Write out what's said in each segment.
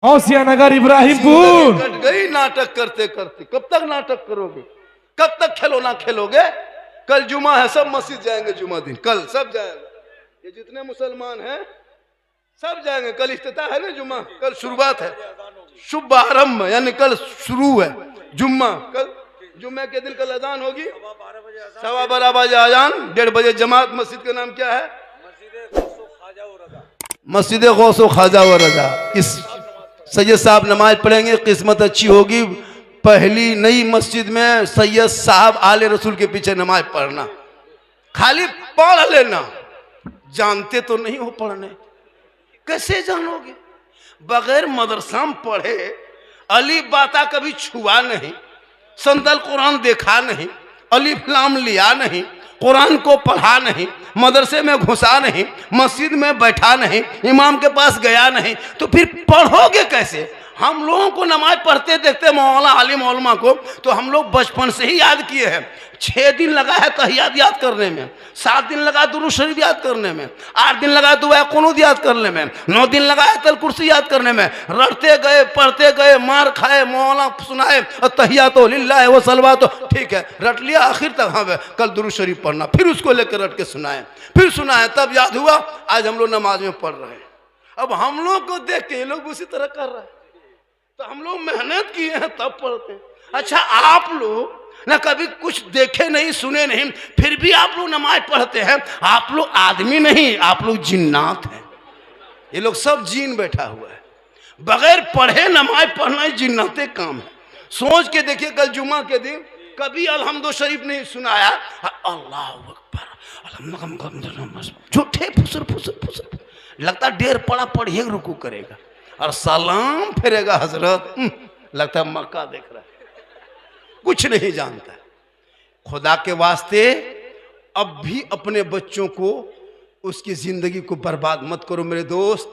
औसिया नगर Ibrahimpur. Cut गई नाटक करते करते। कब तक नाटक करोगे? कब तक खिलौना खेलोगे? कल जुमा है, सब मस्जिद जाएंगे जुमा दिन, कल सब जाएंगे। ये जितने मुसलमान हैं सब जाएंगे। कल इफ्तिताह है ना जुमा, कल शुरुआत है, शुभ आरंभ, यानी कल शुरू है जुम्मा। कल जुम्मे के दिन कल अजान होगी, 12:15 बजे अजान, 1:30 बजे जमात। मस्जिद का नाम क्या है? मस्जिद गौसो ख्वाजा व रजा। इस सैयद साहब नमाज पढ़ेंगे, किस्मत अच्छी होगी। पहली नई मस्जिद में सैयद साहब आले रसूल के पीछे नमाज पढ़ना, खाली पढ़ लेना। जानते तो नहीं हो पढ़ने, कैसे जानोगे? बगैर मदरसा में पढ़े, अलीफ बाता कभी छुआ नहीं, संदल कुरान देखा नहीं, अलीफ लाम लिया नहीं, कुरान को पढ़ा नहीं, मदरसे में घुसा नहीं, मस्जिद में बैठा नहीं, इमाम के पास गया नहीं, तो फिर पढ़ोगे कैसे? हम लोगों को नमाज पढ़ते देखते मौलाना आलिम उलमा को, तो हम लोग बचपन से ही याद किए हैं। 6 दिन लगा है तहियात याद करने में, 7 दिन लगा दुरूद शरीफ याद करने में, 8 दिन लगा दुआ कुनूत याद करने में, 9 दिन लगा आयतुल कुर्सी याद करने में। रटते गए, पढ़ते गए, मार खाए, मौलाना सुनाए, और तहियातो लिल्लाह व सलवातो, ठीक है रट लिया आखिर तक। हाँ कल दुरूद शरीफ पढ़ना, फिर उसको लेकर रट के सुनाए, फिर सुनाए, तब याद हुआ। आज हम लोग नमाज में पढ़ रहे हैं। अब हम लोग को देख के ये लोग उसी तरह कर रहे हैं, तो हम लोग मेहनत किए हैं तब पढ़ते हैं। अच्छा, आप लोग ना कभी कुछ देखे नहीं सुने नहीं, फिर भी आप लोग नमाज पढ़ते हैं। आप लोग आदमी नहीं, आप लोग जिन्नात हैं। ये लोग सब जीन बैठा हुआ है। बगैर पढ़े नमाज पढ़ना ही जिन्नाते काम है। सोच के देखिए, कल जुमा के दिन कभी अलहम्दो शरीफ नहीं सुनाया, अल्लाह अकबर, झूठे फुसर फुसर फुसर, लगता ढेर पड़ा पढ़िए रुकू करेगा और सलाम फेरेगा हजरत, लगता है मक्का देख रहा है, कुछ नहीं जानता। खुदा के वास्ते अब भी अपने बच्चों को, उसकी जिंदगी को बर्बाद मत करो मेरे दोस्त।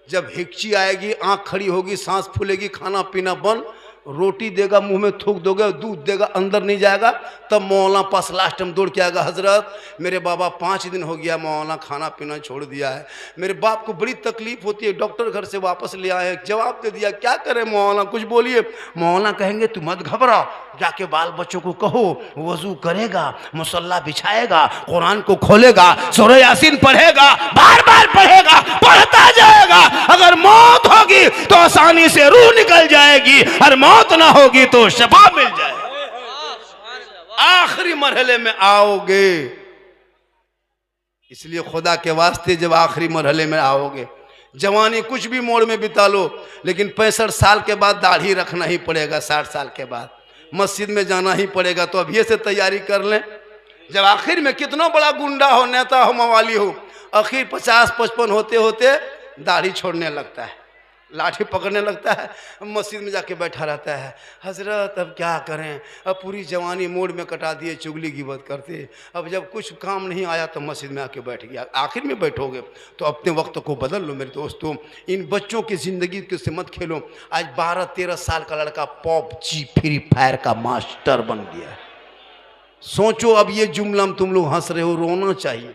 जब हिक्ची आएगी, आंख खड़ी होगी, सांस फूलेगी, खाना पीना बंद, रोटी देगा मुंह में थूक दोगे, दूध देगा अंदर नहीं जाएगा, तब मौलाना पास लास्ट टाइम दौड़ के आएगा, हजरत मेरे बाबा 5 दिन हो गया मौलाना खाना पीना छोड़ दिया है, मेरे बाप को बड़ी तकलीफ होती है, डॉक्टर घर से वापस ले आए, जवाब दे दिया, क्या करें मौलाना कुछ बोलिए। मौलाना कहेंगे तू मत घबरा, जाके बाल बच्चों को कहो वजू करेगा, मुसल्ला बिछाएगा, कुरान को खोलेगा, सूरह यासीन पढ़ेगा, बार बार पढ़ेगा, पढ़ता जाएगा। अगर मौत होगी तो आसानी से रूह निकल जाएगी, और मौत ना होगी तो शफा मिल जाएगी। आखिरी मरहले में आओगे, इसलिए खुदा के वास्ते जब आखिरी मरहले में आओगे, जवानी कुछ भी मोड़ में बिता लो, लेकिन 65 साल के बाद दाढ़ी रखना ही पड़ेगा, 60 साल के बाद मस्जिद में जाना ही पड़ेगा। तो अभी से तैयारी कर लें। जब आखिर में कितना बड़ा गुंडा हो, नेता हो, मवाली हो, आखिर 50-55 होते होते दाढ़ी छोड़ने लगता है, लाठी पकड़ने लगता है, मस्जिद में जाके बैठा रहता है, हजरत अब क्या करें, अब पूरी जवानी मोड़ में कटा दिए, चुगली गिबत करते, अब जब कुछ काम नहीं आया तो मस्जिद में आके बैठ गया। आखिर में बैठोगे तो अपने वक्त को बदल लो मेरे दोस्तों। इन बच्चों की ज़िंदगी से मत खेलो। आज 12-13 साल का लड़का PUBG फ्री फायर का मास्टर बन गया है। सोचो, अब ये जुमला तुम लोग हंस रहे हो, रोना चाहिए,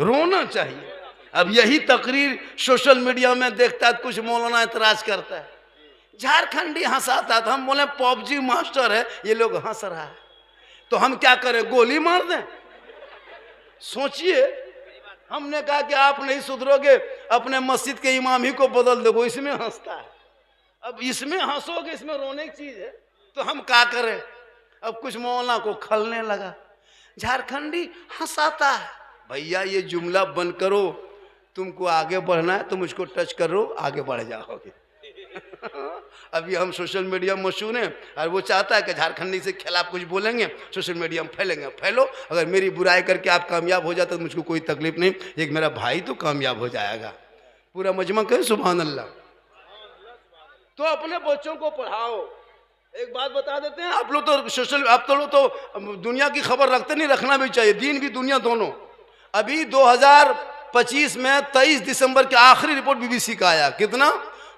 रोना चाहिए। अब यही तकरीर सोशल मीडिया में देखता है, कुछ मौलाना एतराज करता है, झारखंडी हंसाता था, हम बोले PUBG मास्टर है, ये लोग हंस रहा है, तो हम क्या करें, गोली मार दें? सोचिए, हमने कहा कि आप नहीं सुधरोगे, अपने मस्जिद के इमाम ही को बदल दो, इसमें हंसता है। अब इसमें हंसोगे, इसमें रोने की चीज है, तो हम क्या करें? अब कुछ मौलाना को खलने लगा, झारखंडी हंसाता है। भैया ये जुमला बंद करो, तुमको आगे बढ़ना है तो मुझको टच करो, आगे बढ़ जाओगे। अभी हम सोशल मीडिया में मशहूर हैं, और वो चाहता है कि झारखंडी से खिलाफ कुछ बोलेंगे, सोशल मीडिया में फैलेंगे, फैलो। अगर मेरी बुराई करके आप कामयाब हो जाते तो मुझको कोई तकलीफ नहीं, एक मेरा भाई तो कामयाब हो जाएगा। पूरा मजमा कहे सुभान अल्लाह। तो अपने बच्चों को पढ़ाओ। एक बात बता देते हैं, आप लोग तो सोशल, आप तो लोग तो दुनिया की खबर रखते नहीं, रखना भी चाहिए, दीन भी दुनिया दोनों। अभी 2025 में 23 दिसंबर के आखिरी रिपोर्ट BBC का आया, कितना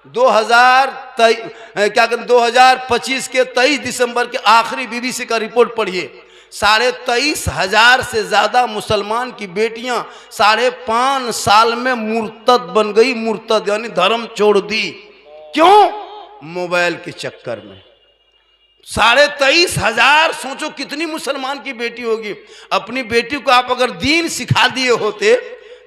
2025 के 23 दिसंबर के आखिरी BBC का रिपोर्ट पढ़िए। 23,500 से ज़्यादा मुसलमान की बेटियां 5.5 साल में मुर्तद बन गई। मुर्तद यानी धर्म छोड़ दी। क्यों? मोबाइल के चक्कर में। 23,500, सोचो कितनी मुसलमान की बेटी होगी। अपनी बेटी को आप अगर दीन सिखा दिए होते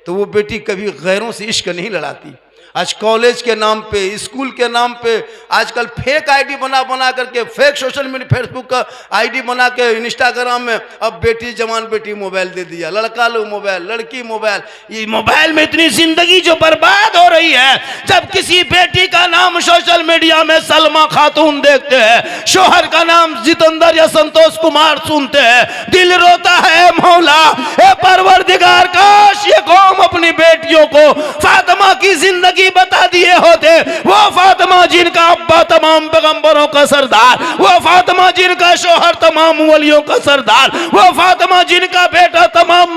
तो वो बेटी कभी गैरों से इश्क नहीं लड़ाती। आज कॉलेज के नाम पे, स्कूल के नाम पे आजकल फेक आईडी बना बना करके, फेक सोशल मीडिया फेसबुक का आईडी बना के इंस्टाग्राम में अब बेटी, जवान बेटी मोबाइल दे दिया, लड़का लो मोबाइल, लड़की मोबाइल। ये मोबाइल में इतनी जिंदगी जो बर्बाद हो रही है। जब किसी बेटी का नाम सोशल मीडिया में सलमा खातून देखते हैं, शोहर का नाम जितेंद्र या संतोष कुमार सुनते हैं, दिल रोता है मौला ए परवरदिगार, काश ये कौम अपनी बेटियों को फातिमा की जिंदगी बता दिए होते। वो फातिमा जिनका अब्बा तमाम पैगंबरों का सरदार, वो फातिमा जिनका शोहर तमाम वलियों का सरदार, वो फातिमा जिनका बेटा तमाम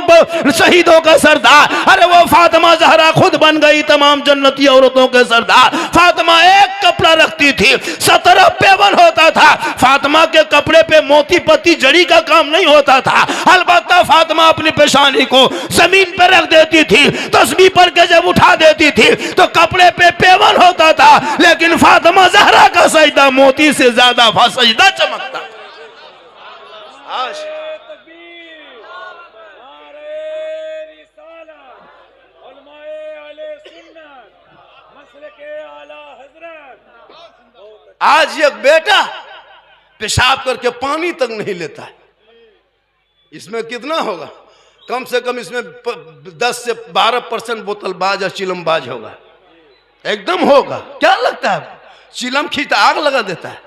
शहीदों का सरदार, अरे वो फातिमा जहरा खुद बन गई तमाम जन्नती औरतों के सरदार। फातिमा एक कपड़ा रखती थी, 17 पेवन होता था। फातिमा के कपड़े पे मोती पत्ती जड़ी का काम नहीं होता था। अलबत्ता फातिमा अपनी पेशानी को जमीन पर रख देती थी, तस्बीह पढ़ के जब उठा देती थी तो कपड़े पे पेवन होता था। लेकिन फातिमा ज़हरा का सजदा मोती से ज्यादा सजदा चमकता। आज एक बेटा पेशाब करके पानी तक नहीं लेता है। इसमें कितना होगा? कम से कम इसमें 10 से 12% बोतलबाज और चिलमबाज होगा। एकदम होगा। क्या लगता है? चिलम खींचता आग लगा देता है।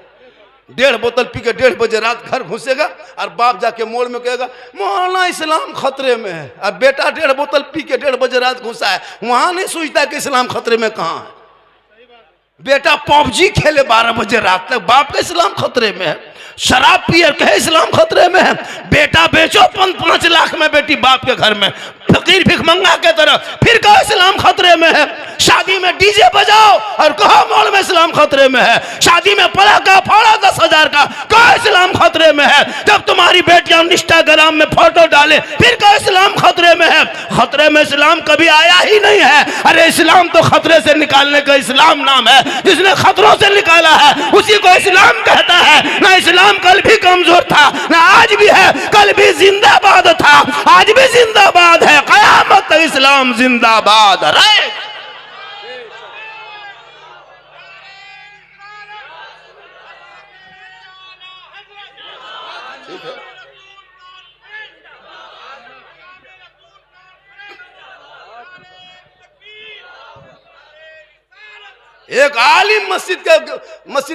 1.5 बोतल पी के 1:30 बजे रात घर घुसेगा और बाप जाके मोड़ में कहेगा मौलाना इस्लाम खतरे में है। अब बेटा 1.5 बोतल पी के 1:30 बजे रात घुसा है, वहां नहीं सोचता कि इस्लाम खतरे में कहाँ है। बेटा पबजी खेले 12 बजे रात तक, बाप का इस्लाम खतरे में है। शराब पियर कहे इस्लाम खतरे में है। बेटा बेचो 5 लाख में बेटी बाप के घर में, फकीर भिखमंगा के तरह, फिर कहो इस्लाम खतरे में है। शादी में डीजे बजाओ और कहो मोड़ में इस्लाम खतरे में है। शादी में पटाखा फोड़ो 10,000 का, कहो इस्लाम खतरे में है। जब तुम्हारी बेटियां इंस्टाग्राम में फोटो डाले फिर कहो इस्लाम खतरे में है। खतरे में इस्लाम कभी आया ही नहीं है। अरे इस्लाम तो खतरे से निकालने का इस्लाम नाम है। जिसने खतरों से निकाला है उसी को इस्लाम कहता है। ना इस्लाम कल भी कमजोर था, ना आज भी है, कल भी जिंदाबाद था, आज भी जिंदाबाद है, कयामत तक इस्लाम जिंदाबाद रहे। एक आलिम मस्जिद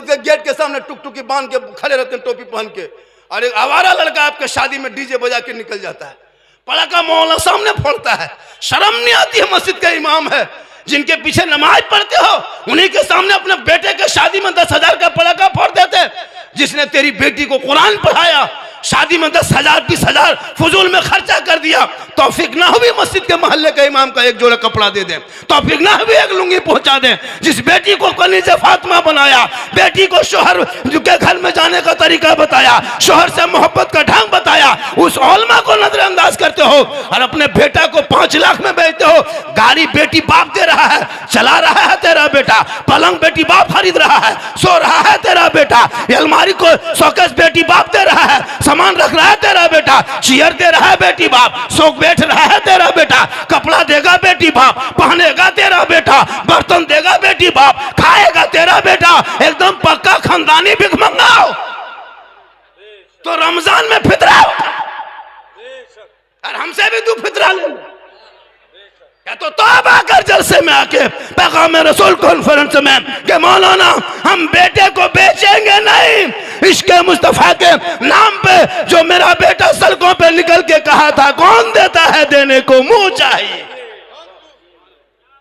के गेट के सामने टुकटुकी बांध के खड़े रहते हैं, टोपी पहन के, और एक आवारा लड़का आपके शादी में डीजे बजा के निकल जाता है, पटाखा मौला सामने फोड़ता है। शर्म नहीं आती है? मस्जिद का इमाम है, जिनके पीछे नमाज पढ़ते हो, उन्हीं के सामने अपने बेटे के शादी में 10,000 का पटाखा फोड़ देते। जिसने तेरी बेटी को कुरान पढ़ाया, शादी में 10,000 20,000 फजूल में खर्चा कर दिया, तौफीक ना हुई मस्जिद के मोहल्ले के इमाम का एक जोड़ा कपड़ा दे दें, तौफीक ना हुई एक लुंगी पहुंचा दें। जिस बेटी को कनीज़े फातिमा बनाया, बेटी को शोहर के घर में जाने का तरीका बताया, शोहर से मोहब्बत का ढंग बताया, उस औलमा को नजरअंदाज करते हो और अपने बेटा को 5 लाख में बेचते हो। गाड़ी बेटी बाप दे रहा है, चला रहा है तेरा बेटा, पलंग बेटी बाप खरीद रहा है, सो रहा है तेरा बेटा, अलमारी को शोकेस बेटी बाप दे रहा है, सामान रख रहा है तेरा बेटा, चेयर दे रहा है बेटी बाप, सो बैठ रहा है तेरा बेटा, कपड़ा देगा बेटी बाप, पहनेगा तेरा बेटा, बर्तन देगा बेटी बाप, खाएगा तेरा बेटा, एकदम पक्का खानदानी भिखमंगा हो। तो रमजान में फितरा और हमसे भी तू फितरा ले, या तो तौबा कर जलसे में आके पैगाम रसूल कॉन्फ्रेंस में कि मौलाना हम बेटे को बेचेंगे नहीं। इश्क मुस्तफा के नाम पे जो मेरा बेटा सड़कों पे निकल के कहा था, कौन देता है देने को मुंह चाहिए।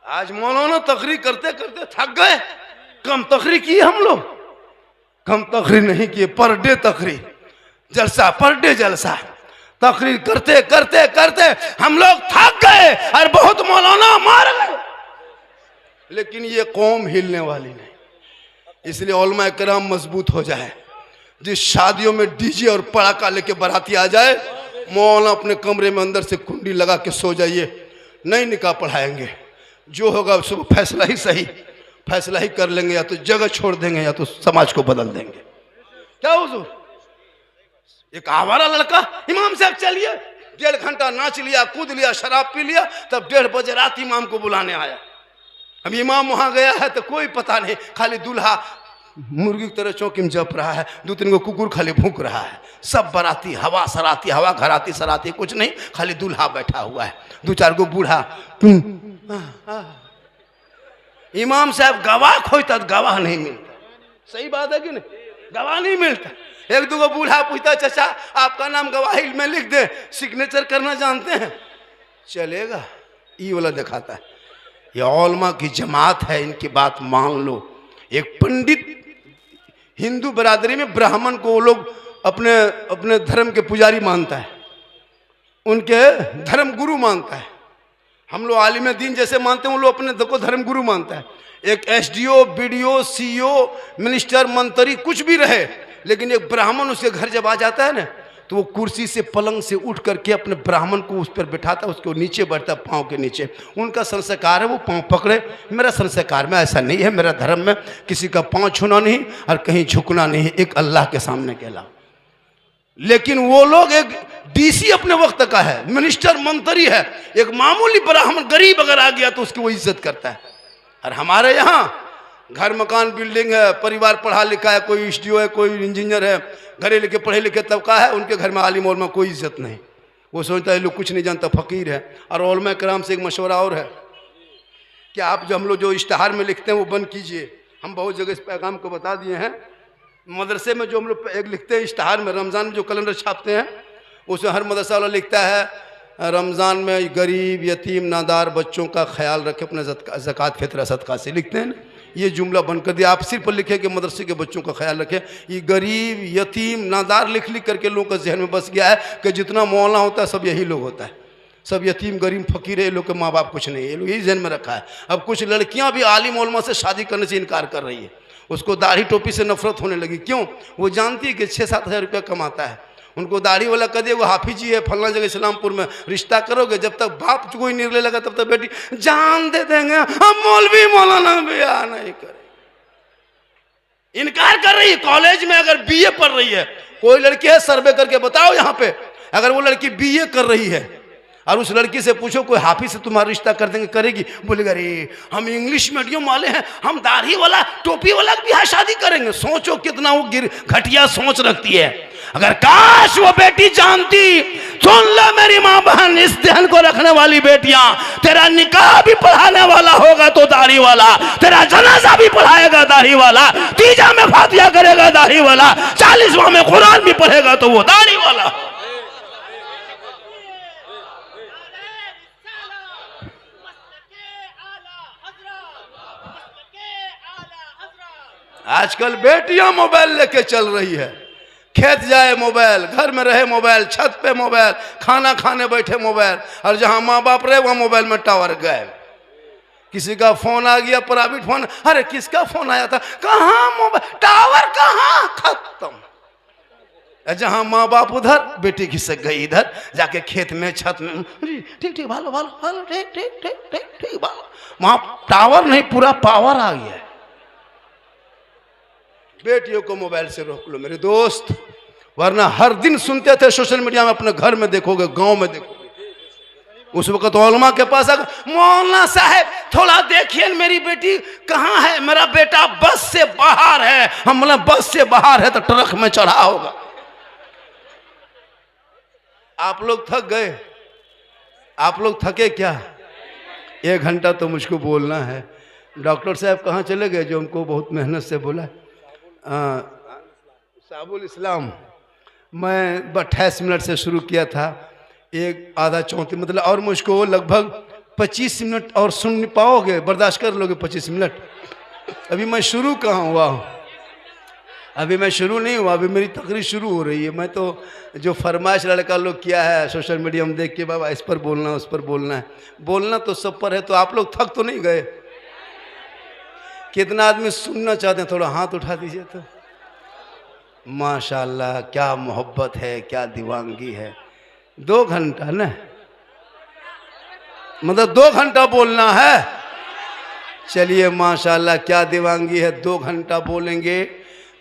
आज मौलाना तकरीर करते करते थक गए। कम तकरीर की हम लोग, कम तकरीर नहीं किए, पर डे तकरीर, जलसा पर डे जलसा, तकरीर करते करते करते हम लोग थक गए और बहुत मौलाना मार गए। लेकिन ये कौम हिलने वाली नहीं। इसलिए उलमा किराम मजबूत हो जाए। जिस शादियों में डीजे और पटाखा लेके बाराती आ जाए, मौलाना अपने कमरे में अंदर से कुंडी लगा के सो जाइए, नहीं निकाह पढ़ाएंगे, जो होगा सुबह फैसला ही सही। फैसला ही कर लेंगे, या तो जगह छोड़ देंगे या तो समाज को बदल देंगे। क्या हुजूर, एक आवारा लड़का इमाम साहब चलिए, 1.5 घंटा नाच लिया, कूद लिया, शराब पी लिया, तब 1:30 बजे रात इमाम को बुलाने आया। अब इमाम वहां गया है तो कोई पता नहीं, खाली दूल्हा मुर्गी की तरह चौकी में जप रहा है, 2-3 गो कुकुर खाली भूख रहा है, सब बराती हवा सराती, हवा घराती सराती, कुछ नहीं, खाली दूल्हा बैठा हुआ है, 2-4 गो बूढ़ा। इमाम साहब गवाह खोजता तो गवाह नहीं मिलता। सही बात है कि नहीं, गवाह नहीं मिलता। 1-2 बूढ़ा पूछता, चाचा आपका नाम गवाही में लिख दे, सिग्नेचर करना जानते हैं? चलेगा, ये वाला दिखाता है। ये औलमा की जमात है, इनकी बात मान लो। एक पंडित हिंदू बरादरी में ब्राह्मण को वो लोग अपने अपने धर्म के पुजारी मानता है, उनके धर्म गुरु मानता है। हम लोग आलिम दीन जैसे मानते हैं, वो लोग अपने को धर्म गुरु मानता है। एक एसडीओ, बीडीओ, सीईओ, मिनिस्टर, मंत्री कुछ भी रहे, लेकिन एक ब्राह्मण उसके घर जब आ जाता है ना, तो वो कुर्सी से पलंग से उठ करके अपने ब्राह्मण को उस पर बिठाता, उसको नीचे बैठता, पाँव के नीचे। उनका संस्कार है वो पाँव पकड़े। मेरा संस्कार में ऐसा नहीं है, मेरा धर्म में किसी का पाँव छूना नहीं और कहीं झुकना नहीं, एक अल्लाह के सामने के अलावा। लेकिन वो लोग, एक डीसी अपने वक्त का है, मिनिस्टर मंत्री है, एक मामूली ब्राह्मण गरीब अगर आ गया तो उसकी वो इज्जत करता है। और हमारे यहाँ घर मकान बिल्डिंग है, परिवार पढ़ा लिखा है, कोई एसडीओ है, कोई इंजीनियर है, घरे लिखे पढ़े लिखे तबका है, उनके घर में आलिम उलमा कोई इज्जत नहीं। वो सोचता है लोग कुछ नहीं जानता, फकीर है। और उलमा कराम से एक मशवरा और है कि आप जो हम लोग जो इश्तहार में लिखते हैं वो बंद कीजिए। हम बहुत जगह इस पैगाम को बता दिए हैं। मदरसे में जो हम लोग एक लिखते हैं इश्तहार में, रमज़ान में जो कैलेंडर छापते हैं, उसमें हर मदरसा वाला लिखता है रमज़ान में गरीब यतीम नादार बच्चों का ख्याल रखे अपने ज़कात फित्र सदका से, लिखते हैं ना। ये जुमला बंद कर दिया, आप सिर्फ लिखे कि मदरसे के बच्चों का ख्याल रखें। ये गरीब यतीम नादार लिख लिख करके लोगों का जहन में बस गया है कि जितना मौलाना होता है सब यही लोग होता है, सब यतीम गरीब फकीर है, ये लोग के माँ बाप कुछ नहीं है, ये लोग यही जहन में रखा है। अब कुछ लड़कियां भी आलिम उलमा से शादी करने से इनकार कर रही है, उसको दाढ़ी टोपी से नफरत होने लगी। क्यों? वो जानती है कि 6-7 हज़ार रुपया कमाता है। उनको दाढ़ी वाला कह दिया वो हाफिज जी है फलना जगह इस्लामपुर में, रिश्ता करोगे, जब तक बाप कोई निर्णय लगा तब तक बेटी जान दे देंगे, हम मौलवी मौलाना ब्याह नहीं करें। इनकार कर रही है। कॉलेज में अगर बीए पढ़ रही है, कोई लड़की है, सर्वे करके बताओ यहाँ पे, अगर वो लड़की बीए कर रही है और उस लड़की से पूछो कोई हाफिज से तुम्हारा रिश्ता कर देंगे, करेगी? बोलेगा अरे हम इंग्लिश मीडियम वाले हैं, हम दाढ़ी वाला टोपी वाला भी यहाँ शादी करेंगे। सोचो कितना वो घटिया सोच रखती है। अगर काश वो बेटी जानती, सुन लो मेरी माँ बहन, इस ध्यान को रखने वाली बेटियां, तेरा निकाह भी पढ़ाने वाला होगा तो दाढ़ी वाला, तेरा जनाजा भी पढ़ाएगा दाढ़ी वाला, तीजा में फातिहा करेगा दाढ़ी वाला, 40वां में कुरान भी पढ़ेगा तो वो दाढ़ी वाला। आजकल बेटियां मोबाइल लेके चल रही है, खेत जाए मोबाइल, घर में रहे मोबाइल, छत पे मोबाइल, खाना खाने बैठे मोबाइल, और जहां माँ बाप रहे वहां मोबाइल में टावर गायब। किसी का फोन आ गया, प्राइवेट फोन, अरे किसका फोन आया था, कहाँ मोबाइल, टावर कहाँ, खत्म। जहां माँ बाप उधर, बेटी खिसक गई इधर, जाके खेत में छत में, ठीक ठीक भालो भालो भालो, ठीक ठीक ठीक ठीक ठीक भालो, वहां टावर नहीं पूरा पावर आ गया है। बेटियों को मोबाइल से रोक लो मेरे दोस्त, वरना हर दिन सुनते थे सोशल मीडिया में, अपने घर में देखोगे, गांव में देखोगे, उस वक्त उलमा के पास अगर मौलाना साहब थोड़ा देखिए मेरी बेटी कहाँ है, मेरा बेटा बस से बाहर है, हम बोले बस से बाहर है तो ट्रक में चढ़ा होगा। आप लोग थक गए? आप लोग थके क्या? 1 घंटा तो मुझको बोलना है। डॉक्टर साहब कहाँ चले गए जो हमको बहुत मेहनत से बोला? साबुल इस्लाम, मैं 28 मिनट से शुरू किया था, 1 आधा 34 मतलब, और मुझको लगभग 25 मिनट और सुन पाओगे, बर्दाश्त कर लोगे 25 मिनट? अभी मैं शुरू कहाँ हुआ हूँ, अभी मैं शुरू नहीं हुआ, अभी मेरी तकरीर शुरू हो रही है। मैं तो जो फरमाइश लड़का लोग किया है सोशल मीडिया में देख के, बाबा इस पर बोलना उस पर बोलना है, बोलना तो सब पर है। तो आप लोग थक तो नहीं गए? कितना आदमी सुनना चाहते हैं, थोड़ा हाथ उठा दीजिए तो। माशाल्लाह, क्या मोहब्बत है, क्या दीवानगी है। 2 घंटा ना, मतलब 2 घंटा बोलना है, चलिए माशाल्लाह, क्या दिवांगी है। 2 घंटा बोलेंगे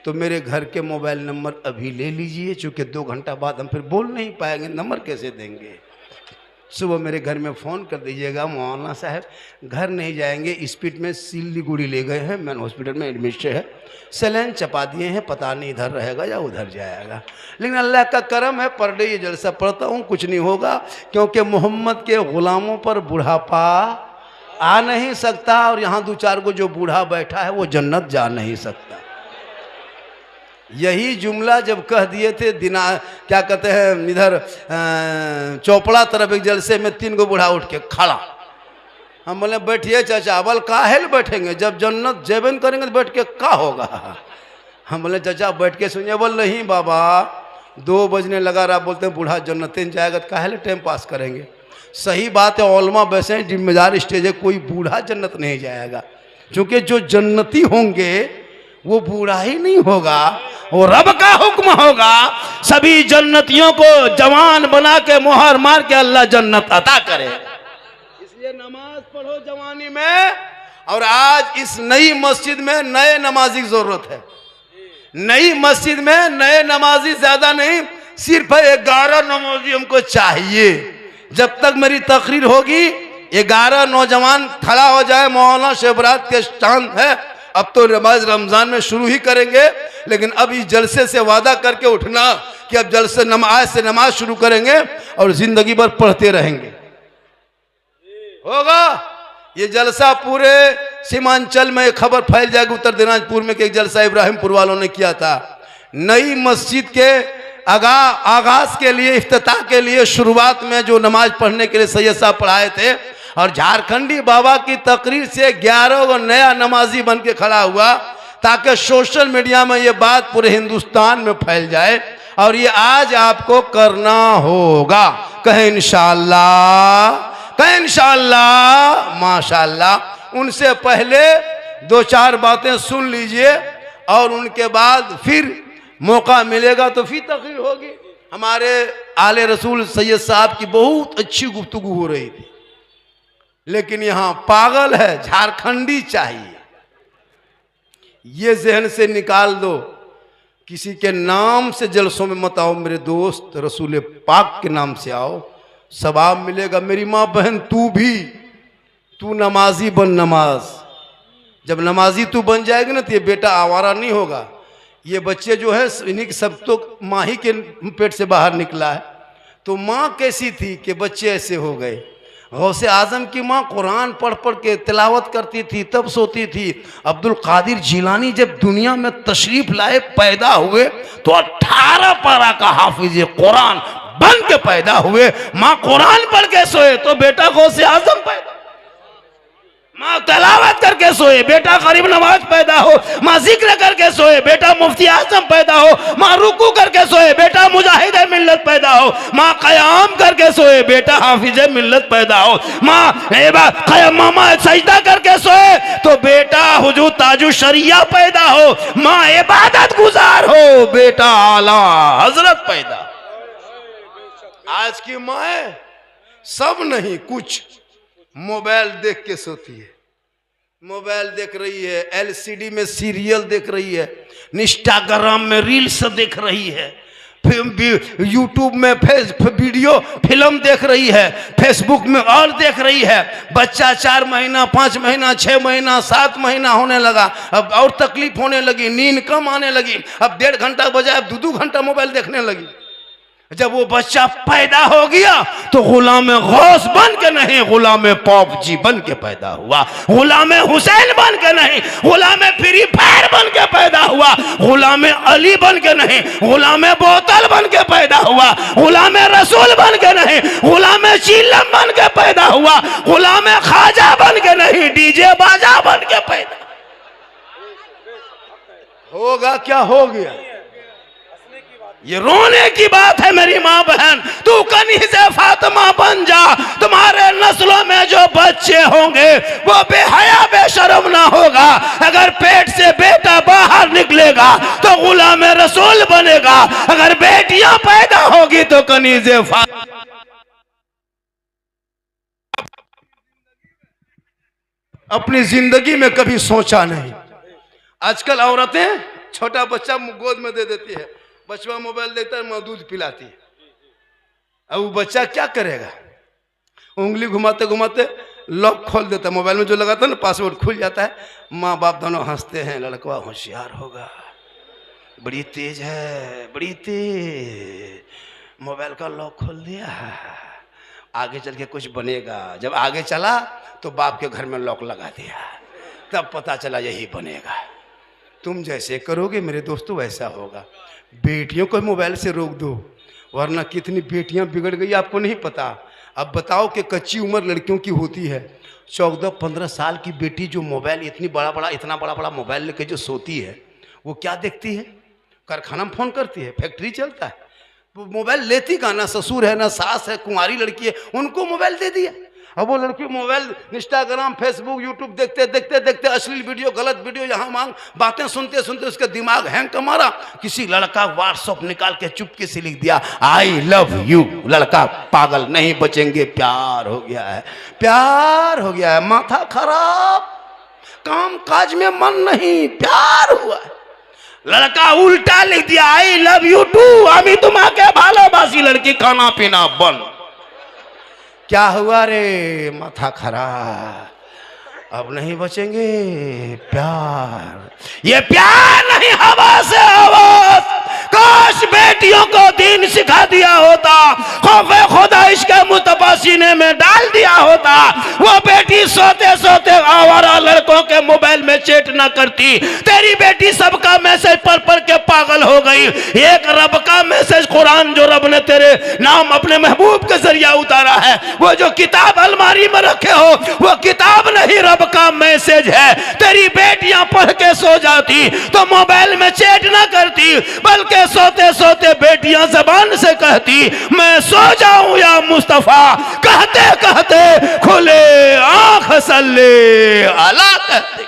तो मेरे घर के मोबाइल नंबर अभी ले लीजिए, चूँकि 2 घंटा बाद हम फिर बोल नहीं पाएंगे, नंबर कैसे देंगे। सुबह मेरे घर में फ़ोन कर दीजिएगा, मौलाना साहब घर नहीं जाएंगे, स्पीड में सिल्लीगुड़ी ले गए हैं, मैन हॉस्पिटल में एडमिट है, सैलाइन चपा दिए हैं, पता नहीं इधर रहेगा या उधर जाएगा। लेकिन अल्लाह का करम है, पर डे ये जलसा पढ़ता हूँ, कुछ नहीं होगा, क्योंकि मोहम्मद के ग़ुलामों पर बुढ़ापा आ नहीं सकता, और यहाँ 2-4 को जो बूढ़ा बैठा है वो जन्नत जा नहीं सकता। यही जुमला जब कह दिए थे क्या कहते हैं, इधर चौपड़ा तरफ एक जलसे में 3 को बूढ़ा उठ के खड़ा। हम बोले बैठिए चाचा। बोल काहेल बैठेंगे, जब जन्नत जेबन करेंगे तो बैठ के क्या होगा। हम बोले चाचा बैठ के सुनिए। बोल नहीं बाबा, 2 बजने लगा रहा, बोलते हैं बूढ़ा जन्नतें जाएगा तो काहेल टाइम पास करेंगे। सही बात है, औलमा वैसे जिम्मेदार स्टेज है, कोई बूढ़ा जन्नत नहीं जाएगा, क्योंकि जो जन्नती होंगे वो बूढ़ा ही नहीं होगा, वो रब का हुक्म होगा। सभी जन्नतियों को जवान बना के मोहर मार के अल्लाह जन्नत अता करे। इसलिए नमाज पढ़ो जवानी में। और आज इस नई मस्जिद में नए नमाजी की जरूरत है। नई मस्जिद में नए नमाजी ज्यादा नहीं, सिर्फ 11 नमाजी हमको चाहिए। जब तक मेरी तकरीर होगी 11 नौजवान खड़ा हो जाए। मौलाना शेबरात के चांद है, अब तो नमाज रमजान में शुरू ही करेंगे, लेकिन अब इस जलसे से वादा करके उठना कि अब जलसे आज से नमाज शुरू करेंगे और जिंदगी भर पढ़ते रहेंगे। होगा ये जलसा पूरे सीमांचल में खबर फैल जाएगी। उत्तर दिनाजपुर में एक जलसा इब्राहिमपुर वालों ने किया था। नई मस्जिद के आगाज के लिए, इफ्तिताह के लिए शुरुआत में जो नमाज पढ़ने के लिए सैयद साहब पढ़ाए थे, और झारखंडी बाबा की तकरीर से 11 को नया नमाजी बन के खड़ा हुआ, ताकि सोशल मीडिया में ये बात पूरे हिंदुस्तान में फैल जाए। और ये आज आपको करना होगा। कहें इंशाअल्लाह, कहें इंशाअल्लाह, माशाअल्लाह। उनसे पहले 2-4 बातें सुन लीजिए, और उनके बाद फिर मौका मिलेगा तो फिर तकरीर होगी। हमारे आले रसूल सैयद साहब की बहुत अच्छी गुफ्तगू हो रही थी, लेकिन यहाँ पागल है, झारखंडी चाहिए। ये जहन से निकाल दो, किसी के नाम से जलसों में मत आओ मेरे दोस्त, रसूल पाक के नाम से आओ, सवाब मिलेगा। मेरी माँ बहन तू नमाजी बन। नमाज जब नमाजी तू बन जाएगी ना, तो ये बेटा आवारा नहीं होगा। ये बच्चे जो है इन्हीं के सब तो माँ ही के पेट से बाहर निकला है। तो माँ कैसी थी कि बच्चे ऐसे हो गए। गौसे आजम की माँ कुरान पढ़ पढ़ के तिलावत करती थी, तब सोती थी। अब्दुल कादिर जिलानी जब दुनिया में तशरीफ लाए, पैदा हुए, तो 18 पारा का हाफिज कुरान बन के पैदा हुए। माँ कुरान पढ़ के सोए तो बेटा गौसे आजम पैदा, माँ तिलावत करके सोए बेटा गरीब नवाज पैदा हो, माँ जिक्र करके सोए बेटा मुफ्ती आजम पैदा हो, माँ रुकू करके सोए बेटा मुजाहिद मिल्लत पैदा हो, माँ कयाम करके सोए बेटा हाफिज मिल्लत पैदा हो, माँ सजदा करके सोए तो बेटा हुजूर ताजु शरिया पैदा हो, माँ इबादत गुजार हो बेटा आला हजरत पैदा। आज की माँ सब नहीं, कुछ मोबाइल देख के सोती है, मोबाइल देख रही है, एलसीडी में सीरियल देख रही है, इंस्टाग्राम में रील्स देख रही है, यूट्यूब में वीडियो फिल्म देख रही है, फेसबुक में और देख रही है। बच्चा 4 महीना 5 महीना 6 महीना 7 महीना होने लगा, अब और तकलीफ होने लगी, नींद कम आने लगी, अब 1.5 घंटा बजाय 2-2 घंटा मोबाइल देखने लगी। जब वो बच्चा पैदा हो गया तो गुलाम गौस बन के नहीं, गुलाम पॉप जी बन के पैदा हुआ, गुलाम हुसैन बन के नहीं, गुलाम फ्री फायर बन के पैदा हुआ, गुलाम अली बन के नहीं, गुलाम बोतल बन के पैदा हुआ, गुलाम रसूल बन के नहीं, गुलाम चिल्लम बन के पैदा हुआ, गुलाम ख्वाजा बन के नहीं, डीजे बाजा बन के पैदा होगा। क्या हो गया? ये रोने की बात है मेरी माँ बहन। तू कनीज़े फातिमा बन जा, तुम्हारे नस्लों में जो बच्चे होंगे वो बेहया बेशर्म ना होगा। अगर पेट से बेटा बाहर निकलेगा तो गुलाम रसूल बनेगा, अगर बेटियां पैदा होगी तो कनीज़े अपनी जिंदगी में कभी सोचा नहीं। आजकल औरतें छोटा बच्चा गोद में दे देती है, बच्चा मोबाइल देखता है, माँ दूध पिलाती है। अब वो बच्चा क्या करेगा, उंगली घुमाते घुमाते लॉक खोल देता है, मोबाइल में जो लगाता है ना पासवर्ड खुल जाता है। माँ बाप दोनों हंसते हैं, लड़का होशियार होगा, बड़ी तेज है, बड़ी तेज, मोबाइल का लॉक खोल दिया, आगे चल के कुछ बनेगा। जब आगे चला तो बाप के घर में लॉक लगा दिया, तब पता चला यही बनेगा। तुम जैसे करोगे मेरे दोस्तों वैसा होगा। बेटियों को मोबाइल से रोक दो, वरना कितनी बेटियां बिगड़ गई आपको नहीं पता। अब बताओ कि कच्ची उम्र लड़कियों की होती है, 14-15 साल की बेटी जो मोबाइल इतना बड़ा बड़ा मोबाइल लेके जो सोती है, वो क्या देखती है, कारखाना में फोन करती है, फैक्ट्री चलता है, वो मोबाइल लेती का ना ससुर है ना सास है, कुंवारी लड़की है, उनको मोबाइल दे दिया। अब वो लड़की मोबाइल इंस्टाग्राम फेसबुक यूट्यूब देखते देखते देखते अश्लील वीडियो गलत वीडियो यहाँ मांग बातें सुनते सुनते उसका दिमाग हैंग का मारा। किसी लड़का व्हाट्सएप निकाल के चुपके से लिख दिया आई लव यू, लड़का पागल, नहीं बचेंगे, प्यार हो गया है, प्यार हो गया है, माथा खराब, काम काज में मन नहीं, प्यार हुआ है। लड़का उल्टा लिख दिया आई लव यू टू, अभी तुम्हारे भालोबासी, लड़की खाना पीना बंद। क्या हुआ रे, माथा खराब, अब नहीं बचेंगे, प्यार, ये प्यार नहीं हवस है, हवस। काश बेटियों को दीन सिखा दिया होता, खौफे खुदा इसके मुस्तफा सीने में डाल दिया होता, वो बेटी सोते सोते आवारा लड़कों के मोबाइल में चैट ना करती। तेरी बेटी सबका मैसेज पढ़ पढ़ के पागल हो गई। एक रब का मैसेज कुरान जो रब ने तेरे नाम अपने महबूब के जरिया उतारा है, वो जो किताब अलमारी में रखे हो, वो किताब नहीं रब का मैसेज है। तेरी बेटियां पढ़ के सो जाती तो मोबाइल में चैट ना करती, बल्कि सोते सोते बेटियां जबान से कहती मैं सो जाऊं या मुस्तफा, कहते कहते खुले आंख सल्ले अला कहते।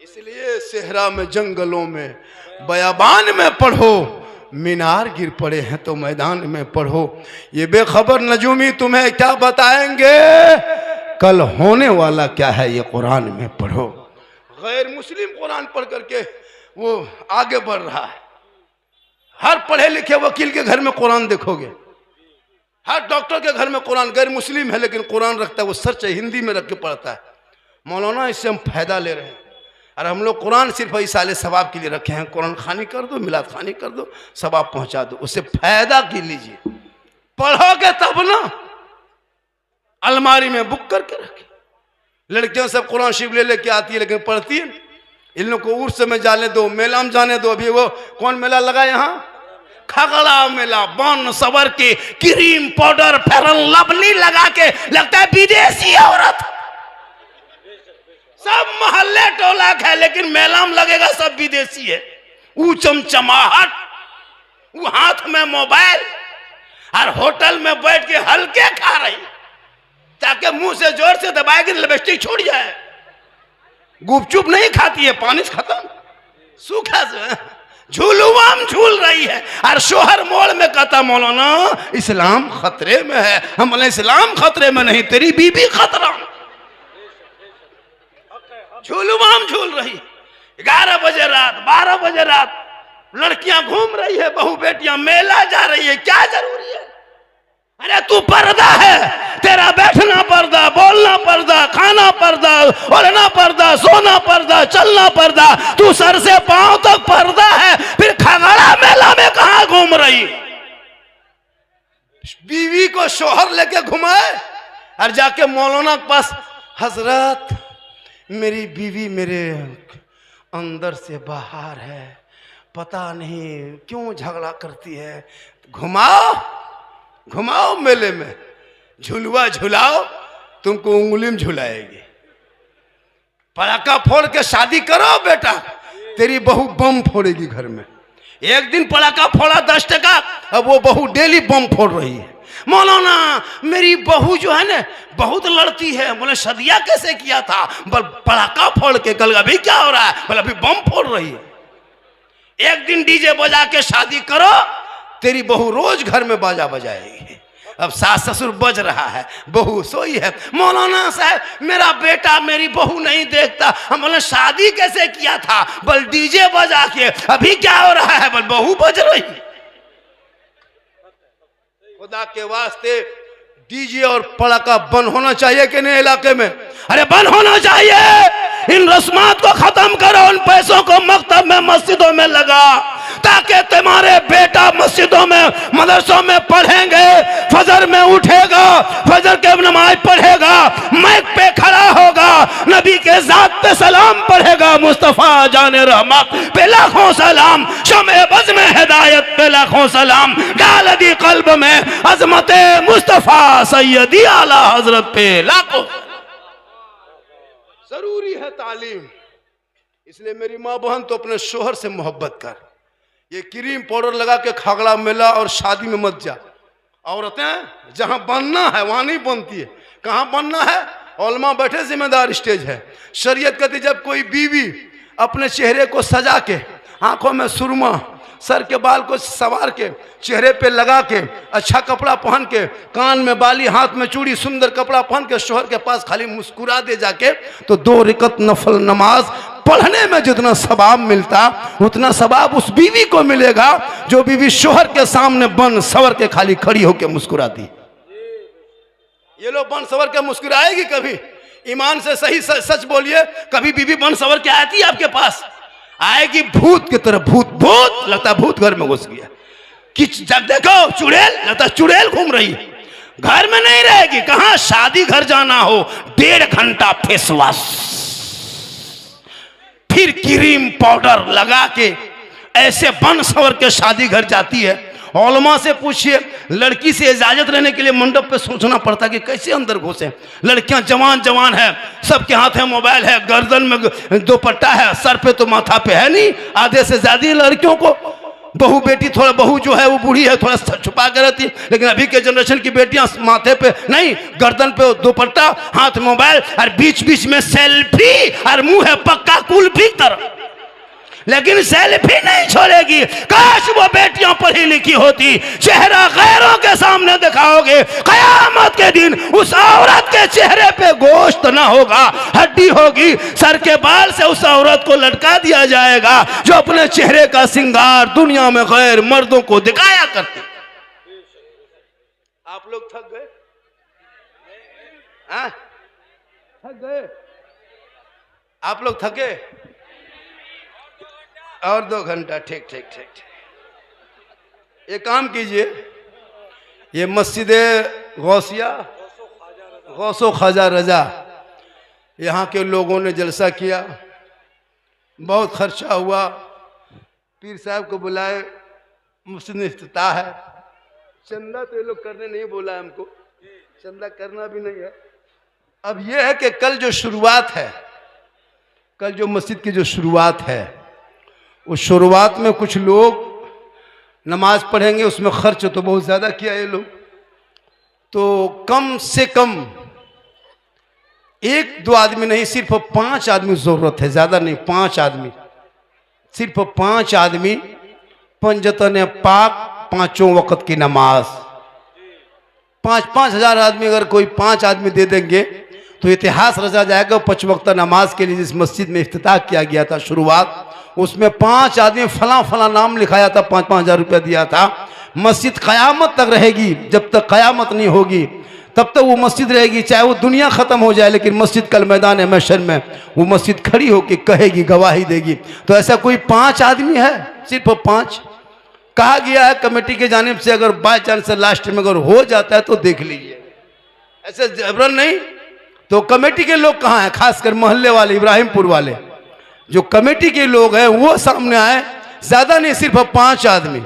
इसलिए सेहरा में, जंगलों में, बयाबान में पढ़ो, मीनार गिर पड़े हैं तो मैदान में पढ़ो। ये बेखबर नजूमी तुम्हें क्या बताएंगे, कल होने वाला क्या है ये कुरान में पढ़ो। गैर मुस्लिम कुरान पढ़ करके वो आगे बढ़ रहा है। हर पढ़े लिखे वकील के घर में कुरान देखोगे, हर डॉक्टर के घर में कुरान, गैर मुस्लिम है लेकिन कुरान रखता है, वो सच है, हिंदी में रख के पढ़ता है। मौलाना इससे हम फायदा ले रहे हैं, और हम लोग कुरान सिर्फ इसाले सवाब के लिए रखे हैं। कुरान खानी कर दो, मिलाद खानी कर दो, सवाब पहुंचा दो, उससे फायदा की लीजिए। पढ़ोगे तब ना, अलमारी में बुक करके रखे। लड़कियां सब कुरान शरीफ ले लेके आती है लेकिन पढ़ती है। इन लोग को उर्स में जाने दो, मेला में जाने दो। अभी वो कौन मेला लगा यहाँ, खगड़ा मेला, बन सवर के क्रीम पाउडर फेरन लवली लगा के लगता है विदेशी औरत। सब मोहल्ले टोला है लेकिन मेला में लगेगा सब विदेशी है। वो चमचमाहट, वो हाथ में मोबाइल, और होटल में बैठ के हल्के खा रही ताकि मुंह से जोर से दबाएगी लिपस्टिक छूट जाए। गुपचुप नहीं खाती है, पानी से खत्म, सूखा से झूलुआम झूल रही है। और शोहर मोड़ में कहता मौलाना इस्लाम खतरे में है। हम बोले इस्लाम खतरे में नहीं, तेरी बीबी खतरा। झूलुआम झूल रही, 11 बजे रात, 12 बजे रात, लड़कियां घूम रही है, बहू बेटियां मेला जा रही है, क्या जरूरी है। अरे तू पर्दा है, तेरा बैठना पर्दा, बोलना पर्दा, खाना पर्दा, ओढ़ना पर्दा, सोना पर्दा, चलना पर्दा, तू सर से पांव तक पर्दा है, फिर खगड़ा मेला में कहां घूम रही। बीवी को शोहर लेके घुमाए और जाके मौलाना के पास, हजरत मेरी बीवी मेरे अंदर से बाहर है, पता नहीं क्यों झगड़ा करती है, घुमाओ घुमाओ मेले में, झुलवा झुलाओ, तुमको उंगली में झुलाएगी। पटाखा फोड़ के शादी करो बेटा, तेरी बहू बम फोड़ेगी घर में। एक दिन पटाखा फोड़ा 10 टका, अब वो बहू डेली बम फोड़ रही है। मौलाना मेरी बहू जो है ना बहुत लड़ती है। बोले शादियां कैसे किया था, बल पटाखा फोड़ के। कल अभी क्या हो रहा है, बोले अभी बम फोड़ रही है। एक दिन डीजे बजा के शादी करो, तेरी बहू रोज घर में बाजा बजाएगी। अब सास ससुर बज रहा है, बहू सोई है। मौलाना साहब मेरा बेटा मेरी बहू नहीं देखता। हम बोले शादी कैसे किया था? बल डीजे बजा के। अभी क्या हो रहा है? बल बहू बज रही। खुदा के वास्ते डीजे और पड़ाका बंद होना चाहिए कि नहीं इलाके में? अरे बंद होना चाहिए। इन रस्मात को खत्म करो, उन पैसों को मकतब में मस्जिदों में लगा, ताकि तुम्हारे बेटा मस्जिदों में मदरसों में पढ़ेंगे, फजर में उठेगा, फजर के नमाज पढ़ेगा, माइक पे खड़ा होगा, नबी के जात पे सलाम पढ़ेगा, मुस्तफा जाने रहमत पे लाखों सलाम, शमे बज़ में हिदायत पे लाखों सलाम, डाल दी कल्ब में अजमत मुस्तफा सैयदी आला हजरत पे लाखों। जरूरी है तालीम। इसलिए मेरी माँ बहन तो अपने शोहर से मोहब्बत कर। ये क्रीम पाउडर लगा के खागड़ा मेला और शादी में मत जा। औरतें जहां बनना है वहां नहीं बनती है। कहां बनना है? उलमा बैठे, जिम्मेदार स्टेज है। शरीयत कहती जब कोई बीवी अपने चेहरे को सजा के, आंखों में सुरमा, सर के बाल को सवार के, चेहरे पे लगा के, अच्छा कपड़ा पहन के, कान में बाली, हाथ में चूड़ी, सुंदर कपड़ा पहन के शोहर के पास खाली मुस्कुरा दे जाके, तो 2 रकअत नफल नमाज पढ़ने में जितना सवाब मिलता उतना सवाब उस बीवी को मिलेगा जो बीवी शोहर के सामने बन सवर के खाली खड़ी होकर मुस्कुराती। ये लोग बन सवर के मुस्कुराएगी कभी? ईमान से सही सच बोलिए, कभी बीवी बन सवर के आती है आपके पास? आएगी भूत की तरह। भूत भूत लगता भूत घर में घुस गया। किच जब देखो चुड़ैल, लगता चुड़ैल घूम रही। घर में नहीं रहेगी। कहां? शादी घर जाना हो, 1.5 घंटा फेस वॉश, फिर क्रीम पाउडर लगा के ऐसे बन सवर के शादी घर जाती है। उलमा से पूछिए, लड़की से इजाजत लेने के लिए मंडप पे सोचना पड़ता कि कैसे अंदर घुसे। लड़कियां जवान जवान है, सबके हाथ में मोबाइल है, गर्दन में दुपट्टा है, सर पे तो माथा पे है नहीं। आधे से ज्यादा लड़कियों को बहू बेटी, थोड़ा बहू जो है वो बूढ़ी है, थोड़ा छुपा के रहती है। लेकिन अभी के जनरेशन की बेटियां माथे पे नहीं, गर्दन पे दुपट्टा, हाथ मोबाइल, और बीच बीच में सेल्फी, और मुंह है पक्का कुल्फी तरह। लेकिन सेल्फी नहीं छोड़ेगी। काश वो बेटियां पढ़ी लिखी होती। चेहरा गैरों के सामने दिखाओगे, कयामत के दिन उस औरत के चेहरे पे गोश्त ना होगा, हड्डी होगी। सर के बाल से उस औरत को लटका दिया जाएगा जो अपने चेहरे का श्रृंगार दुनिया में गैर मर्दों को दिखाया करती। आप लोग थक गए? थक गए? आप लोग थके? और 2 घंटा। ठीक ठीक ठीक ठीक। एक काम कीजिए, ये मस्जिद गौसिया, गौसो ख्वाजा रजा, यहाँ के लोगों ने जलसा किया, बहुत खर्चा हुआ, पीर साहब को बुलाए, मस्जिद में इफ्तिताह है। चंदा तो ये लोग करने नहीं बोला है हमको, चंदा करना भी नहीं है। अब ये है कि कल जो शुरुआत है, कल जो मस्जिद की जो शुरुआत है, उस शुरुआत में कुछ लोग नमाज पढ़ेंगे, उसमें खर्च तो बहुत ज़्यादा किया ये लोग, तो कम से कम 1-2 आदमी नहीं, सिर्फ 5 आदमी ज़रूरत है, ज़्यादा नहीं, 5 आदमी, सिर्फ 5 आदमी, पंजतन पाक, 5 वक्त की नमाज। 5-5 हज़ार आदमी अगर कोई 5 आदमी दे देंगे तो इतिहास रचा जाएगा। 5 वक्त नमाज के लिए जिस मस्जिद में इफ्तिताह किया गया था शुरुआत, उसमें 5 आदमी फला फला नाम लिखाया था, 5-5 हज़ार रुपया दिया था। मस्जिद क़यामत तक रहेगी, जब तक क़यामत नहीं होगी तब तक वो मस्जिद रहेगी, चाहे वो दुनिया ख़त्म हो जाए, लेकिन मस्जिद कल मैदान महशर में वो मस्जिद खड़ी होकर कहेगी, गवाही देगी। तो ऐसा कोई 5 आदमी है, सिर्फ 5। कहा गया है कमेटी के जानिब से, अगर बाई चांस लास्ट में अगर हो जाता है तो देख लीजिए, ऐसे जबरन नहीं। तो कमेटी के लोग कहाँ हैं? खासकर मोहल्ले वाले, इब्राहिमपुर वाले जो कमेटी के लोग हैं वो सामने आए। ज़्यादा नहीं, सिर्फ 5 आदमी,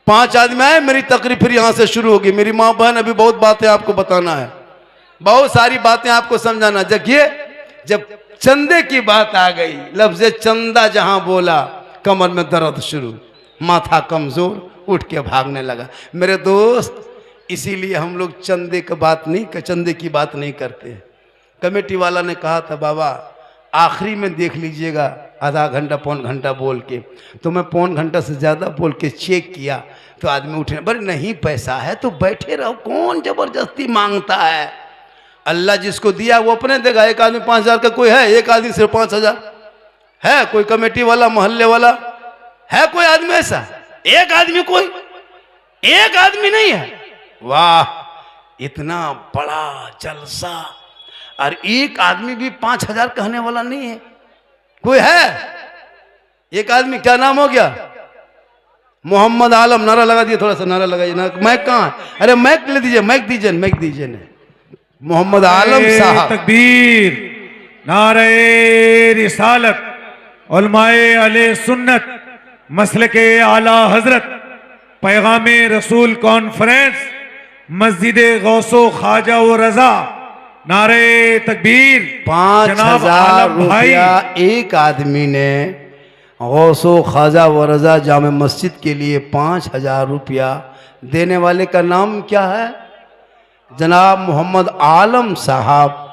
5 आदमी आए। मेरी तकरीर फिर यहाँ से शुरू होगी। मेरी माँ बहन, अभी बहुत बातें आपको बताना है, बहुत सारी बातें आपको समझाना। देखिए, जब चंदे की बात आ गई, लफ्ज़ चंदा जहाँ बोला, कमर में दर्द शुरू, माथा कमज़ोर, उठ के भागने लगा। मेरे दोस्त, इसीलिए हम लोग चंदे की बात नहीं करते। कमेटी वाला ने कहा था, बाबा आखिरी में देख लीजिएगा, आधा घंटा पौन घंटा बोल के, तो मैं पौन घंटा से ज़्यादा बोल के चेक किया तो आदमी उठे, बड़े नहीं पैसा है तो बैठे रहो, कौन ज़बरदस्ती मांगता है। अल्लाह जिसको दिया वो अपने देगा। एक आदमी 5,000 का कोई है, एक आदमी सिर्फ 5,000 है, कोई कमेटी वाला मोहल्ले वाला है, कोई आदमी ऐसा? एक आदमी, कोई एक आदमी नहीं है। वाह, इतना बड़ा जलसा, और एक आदमी भी 5,000 कहने वाला नहीं है। कोई है एक आदमी, क्या नाम हो गया? मोहम्मद आलम। नारा लगा दिए, थोड़ा सा नारा लगाइए ना। मैक कहाँ है? अरे मैक ले दीजिए, मैक दीजिए, मैक दीजिए ना। मोहम्मद आलम साहब। तकबीर, नारे रिसालत, उलमाए अहले सुन्नत, मसलके आला हजरत, पैगामे रसूल कॉन्फ्रेंस, मस्जिद गौसो ख्वाजा व रजा, नारे तकबीर। 5,000 रुपया एक आदमी ने गौसो ख्वाजा व रजा जामे मस्जिद के लिए 5,000 रुपया देने वाले का नाम क्या है? जनाब मोहम्मद आलम साहब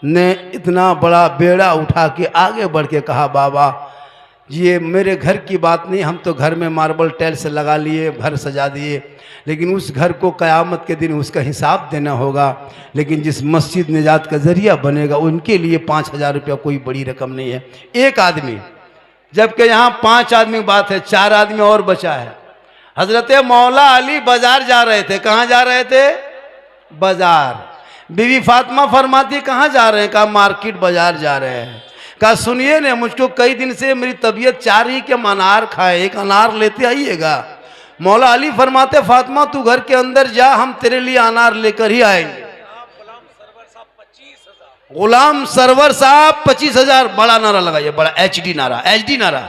ने इतना बड़ा बेड़ा उठा के आगे बढ़ के कहा, बाबा ये मेरे घर की बात नहीं, हम तो घर में मार्बल टाइल्स लगा लिए, घर सजा दिए, लेकिन उस घर को क़यामत के दिन उसका हिसाब देना होगा। लेकिन जिस मस्जिद निजात का ज़रिया बनेगा उनके लिए 5,000 रुपया कोई बड़ी रकम नहीं है। एक आदमी, जबकि यहाँ 5 आदमी की बात है, 4 आदमी और बचा है। हज़रत मौला अली बाज़ार जा रहे थे। कहाँ जा रहे थे? बाज़ार। बीवी फातिमा फरमाती कहाँ जा रहे हैं? कहा मार्केट बाज़ार जा रहे हैं। कहा सुनिए ने, मुझको कई दिन से मेरी तबीयत चाह रही कि हम अनार खाए, एक अनार लेते आइएगा। मौला अली फरमाते फातिमा तू घर के अंदर जा, हम तेरे लिए अनार लेकर ही आएंगे। गुलाम सरवर साहब 25,000। बड़ा नारा लगाइए, बड़ा एचडी नारा, एचडी नारा।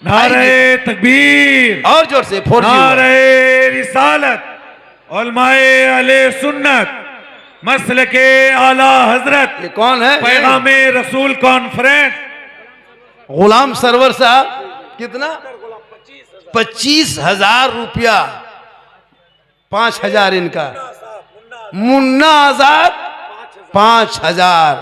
नारे तकबीर, और जोर से, नारे रिसालत, उलमाए अहले सुन्नत, मसलके आला हजरत। ये कौन है? पैगामे रसूल कॉन्फ्रेंस। गुलाम सरवर साहब। कितना? 25,000 रुपया। 5,000 इनका। मुन्ना आजाद 5,000।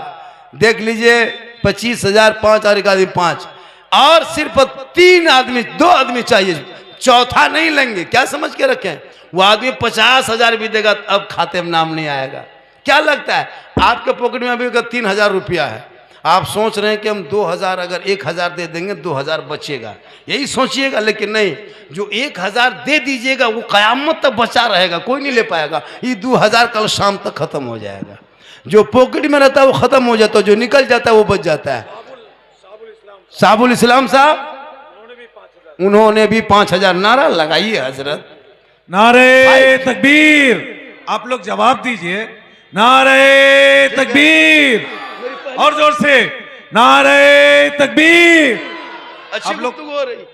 देख लीजिए, 25,000, 5 एक आदमी 5, और सिर्फ 3 आदमी, 2 आदमी चाहिए, चौथा नहीं लेंगे। क्या समझ के रखें? वो आदमी 50,000 भी देगा, अब खाते में नाम नहीं आएगा। क्या लगता है आपके पॉकेट में अभी 3,000 रुपया है, आप सोच रहे हैं कि हम 2,000, अगर 1,000 दे देंगे 2,000 बचेगा, यही सोचिएगा। लेकिन नहीं, जो 1,000 दे दीजिएगा वो क़यामत तक बचा रहेगा, कोई नहीं ले पाएगा। ये 2,000 कल शाम तक खत्म हो जाएगा। जो पॉकेट में रहता है वो खत्म हो जाता है, जो निकल जाता है वो बच जाता है। साबुल इस्लाम साहब, उन्होंने भी 5,000। नारा लगाइए हजरत। नारे तकबीर। आप लोग जवाब दीजिए, नारे तकबीर, और जोर से, नारे तकबीर। अच्छी गुफ्तगू हो रही।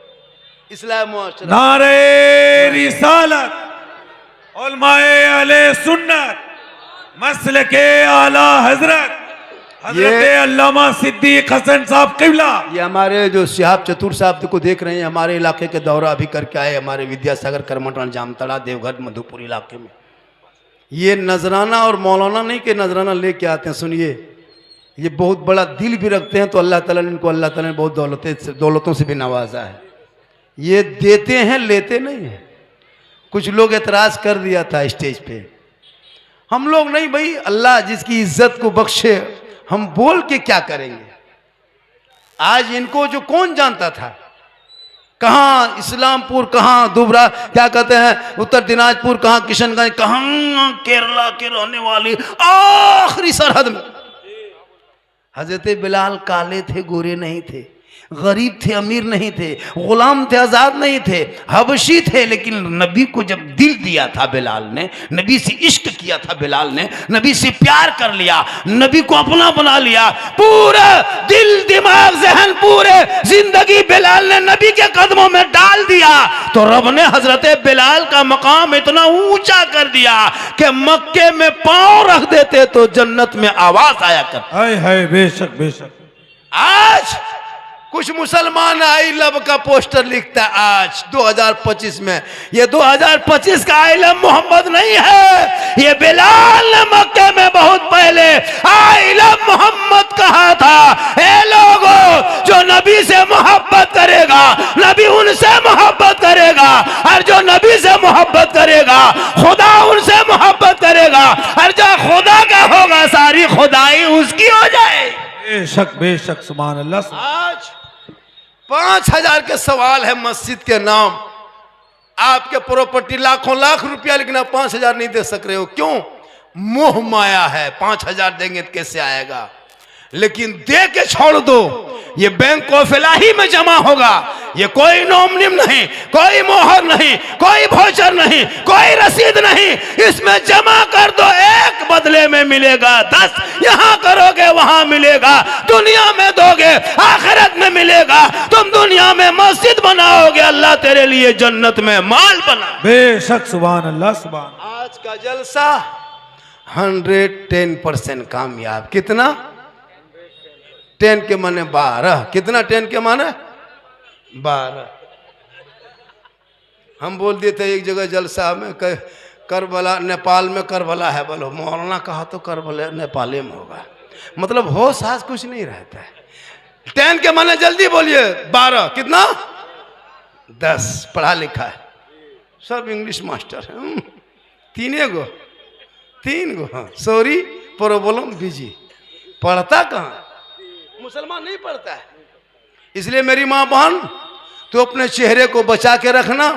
इस्लाम मुआशरा, नारे रिसालत, उलमाए अहले सुन्नत, मसलके आला हजरत, हजरत अल्लामा सिद्दीक हसन साहब किबला। ये हमारे जो सिहाब चतुर साहब को देख रहे हैं, हमारे इलाके के दौरा अभी करके आए, हमारे विद्यासागर, करमटन, जामतड़ा, देवघर, मधुपुर इलाके में। ये नजराना और मौलाना नहीं कि नजराना लेके आते हैं, सुनिए, ये बहुत बड़ा दिल भी रखते हैं, तो अल्लाह ताला ने इनको, अल्लाह ताला ने बहुत दौलतों से भी नवाजा है। ये देते हैं, लेते नहीं हैं। कुछ लोग एतराज कर दिया था स्टेज पे, हम लोग नहीं भाई, अल्लाह जिसकी इज्जत को बख्शे, हम बोल के क्या करेंगे। आज इनको जो कौन जानता था, कहाँ इस्लामपुर, कहाँ दुबरा, क्या कहते हैं उत्तर दिनाजपुर, कहाँ किशनगंज, कहाँ केरला के रहने वाली आखिरी सरहद में। हजरत बिलाल काले थे, गोरे नहीं थे, गरीब थे, अमीर नहीं थे, गुलाम थे, आजाद नहीं थे, हबशी थे, लेकिन नबी को जब दिल दिया था बिलाल ने, नबी से इश्क किया था बिलाल ने, नबी से प्यार कर लिया, नबी को अपना बना लिया, पूरा दिल, दिमाग, जहन, पूरे जिंदगी बिलाल ने नबी के कदमों में डाल दिया, तो रब ने हजरत बिलाल का मकाम इतना ऊंचा कर दिया कि मक्के में पांव रख देते तो जन्नत में आवाज आया कर। हाय हाय, बेशक बेशक। आज कुछ मुसलमान आई लव का पोस्टर लिखता है आज 2025 में। ये 2025 का आई लव मोहम्मद नहीं है, ये बिलाल ने मक्के में बहुत पहले आई लव मोहम्मद कहा था। ए लोगों, जो नबी से मोहब्बत करेगा नबी उनसे मोहब्बत करेगा, और जो नबी से मोहब्बत करेगा खुदा उनसे मोहब्बत करेगा, और जो खुदा का होगा सारी खुदाई उसकी हो जाए। बेशक सुभान अल्लाह। आज 5,000 के सवाल है मस्जिद के नाम। आपके प्रॉपर्टी लाखों लाख रुपया, लेकिन आप 5,000 नहीं दे सक रहे हो। क्यों? मोह माया है। 5,000 देंगे तो कैसे आएगा? लेकिन दे के छोड़ दो, ये बैंक ऑफ इलाही में जमा होगा। ये कोई नोमनिम नहीं, कोई मोहर नहीं, कोई भोचर नहीं, कोई रसीद नहीं, इसमें जमा कर दो। एक बदले में मिलेगा 10। यहां करोगे वहां मिलेगा, दुनिया में दोगे आखिरत में मिलेगा। तुम दुनिया में मस्जिद बनाओगे, अल्लाह तेरे लिए जन्नत में माल बना। बेशक सुभान अल्लाह सुभान। आज का जलसा 110% कामयाब। कितना? 10 के माने 12। कितना 10 के माने 12? हम बोल दिए थे एक जगह जलसा में करबला, नेपाल में करबला है। बोलो मौलाना कहा तो करबला नेपाली में होगा। मतलब होश आज कुछ नहीं रहता है। 10 के माने जल्दी बोलिए 12। कितना? 10। पढ़ा लिखा है, सब इंग्लिश मास्टर है। 3 गो सॉरी प्रॉब्लम बिजी। पढ़ता कहाँ? मुसलमान नहीं पढ़ता है। इसलिए मेरी माँ बहन, तो अपने चेहरे को बचा के रखना,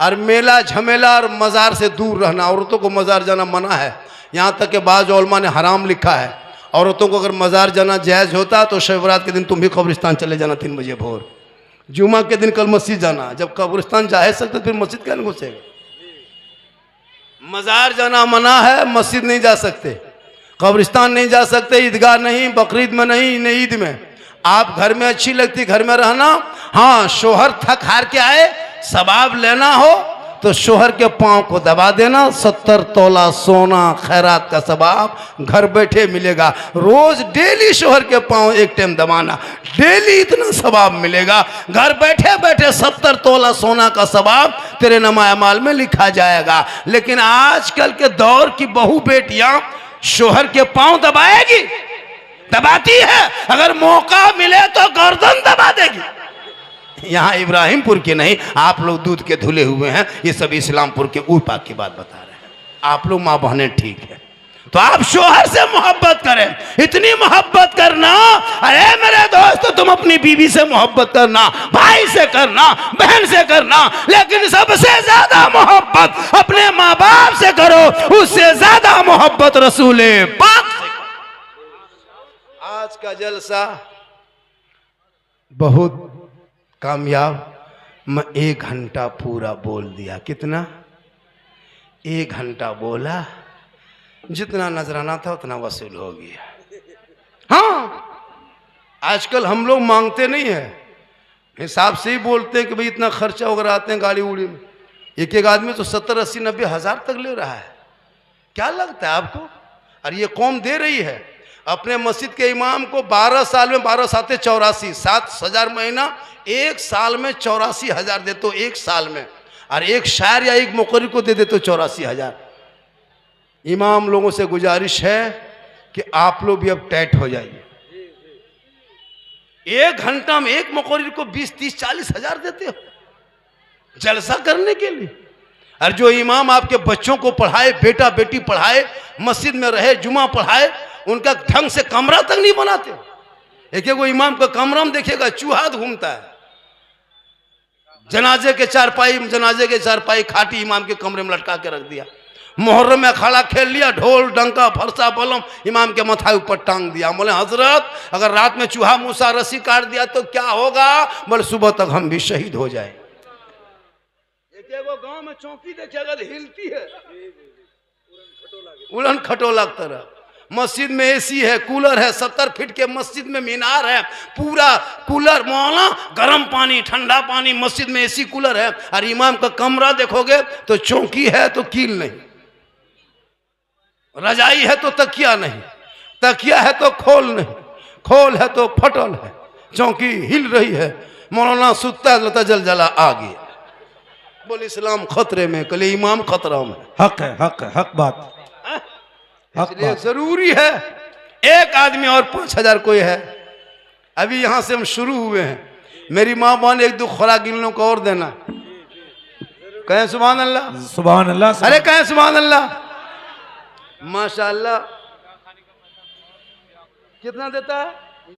और मेला झमेला और मज़ार से दूर रहना। औरतों को मज़ार जाना मना है, यहाँ तक कि बाज़ उलमा ने हराम लिखा है। औरतों को अगर मज़ार जाना जायज़ होता तो शब बरात के दिन तुम भी कब्रिस्तान चले जाना 3 बजे भोर। जुमा के दिन कल मस्जिद जाना। जब कब्रिस्तान जा सकते फिर मस्जिद क्या नहीं घुसेगा? मज़ार जाना मना है, मस्जिद नहीं जा सकते, कब्रिस्तान नहीं जा सकते, ईदगाह नहीं, बकरीद में नहीं, न ईद में। आप घर में अच्छी लगती घर में रहना। हाँ, शोहर थक हार के आए, सवाब लेना हो तो शोहर के पाँव को दबा देना। 70 तोला सोना खैरात का सवाब घर बैठे मिलेगा। रोज डेली शोहर के पाँव एक टाइम दबाना, डेली इतना सवाब मिलेगा। घर बैठे बैठे 70 तोला सोना का सवाब तेरे नमाए माल में लिखा जाएगा। लेकिन आजकल के दौर की बहू बेटियां शोहर के पांव दबाएगी, दबाती है, अगर मौका मिले तो गर्दन दबा देगी। यहाँ इब्राहिमपुर के नहीं, आप लोग दूध के धुले हुए हैं, ये सब इस्लामपुर के ऊपर की बात बता रहे हैं। आप लोग माँ बहनें ठीक है, तो आप शोहर से मोहब्बत करें। इतनी मोहब्बत करना, अरे मेरे दोस्त, तुम अपनी बीवी से मोहब्बत करना, भाई से करना, बहन से करना, लेकिन सबसे ज्यादा मोहब्बत अपने माँ बाप से करो, उससे ज्यादा मोहब्बत रसूले पाक से। आज का जलसा बहुत कामयाब। मैं 1 घंटा पूरा बोल दिया। कितना? 1 घंटा बोला, जितना नजराना था उतना वसूल हो गया। हाँ, आजकल हम लोग मांगते नहीं है, हिसाब से ही बोलते हैं कि भाई इतना खर्चा वगैरह आते हैं गाड़ी उड़ी में। एक आदमी तो 70, 80, 90 हज़ार तक ले रहा है। क्या लगता है आपको? और ये कौम दे रही है अपने मस्जिद के इमाम को 12 साल में 12 साते 84, 7,000 महीना, 1 साल में 84,000 दे तो 1 साल में, और एक शायर या एक मुकर्री को दे दे तो 84,000। इमाम लोगों से गुजारिश है कि आप लोग भी अब टाइट हो जाइए। 1 घंटा में एक मुकर्री को 20, 30, 40,000 देते हो जलसा करने के लिए। और जो इमाम आपके बच्चों को पढ़ाए, बेटा बेटी पढ़ाए, मस्जिद में रहे, जुमा पढ़ाए, उनका ढंग से कमरा तक नहीं बनाते। एक वो इमाम का कमरा में देखिएगा चूहा घूमता है। जनाजे के चारपाई खाटी इमाम के कमरे में लटका के रख दिया। मुहर्रम में अखाड़ा खेल लिया, ढोल डंका फरसा बलम इमाम के माथा ऊपर टांग दिया। बोले हजरत, अगर रात में चूहा मूसा रस्सी काट दिया तो क्या होगा? बोले सुबह तक हम भी शहीद हो जाए। वो गांव में चौकी देखिएगा हिलती है, उड़न खटोला की तरह। मस्जिद में एसी है, कूलर है, 70 फीट के मस्जिद में मीनार है, पूरा कूलर, मौला गर्म पानी ठंडा पानी, मस्जिद में एसी कूलर है। और इमाम का कमरा देखोगे तो चौकी है तो कील नहीं, रजाई है तो तकिया नहीं, तकिया है तो खोल नहीं, खोल है तो फटल है। चौकी हिल रही है, मौलाना सुता है, लता जल जला आगे। बोले इस्लाम खतरे में, कले इमाम खतरा में। हक है, हक है, हक बात, हक इसलिए बात। जरूरी है एक आदमी और 5,000 कोई है। अभी यहां से हम शुरू हुए हैं। मेरी माँ बहन एक दो खुराक इन लोगों को और देना। कहें सुभान अल्लाह, सुभान अल्लाह। अरे कहें सुभान अल्लाह। माशाअल्लाह। कितना देता है?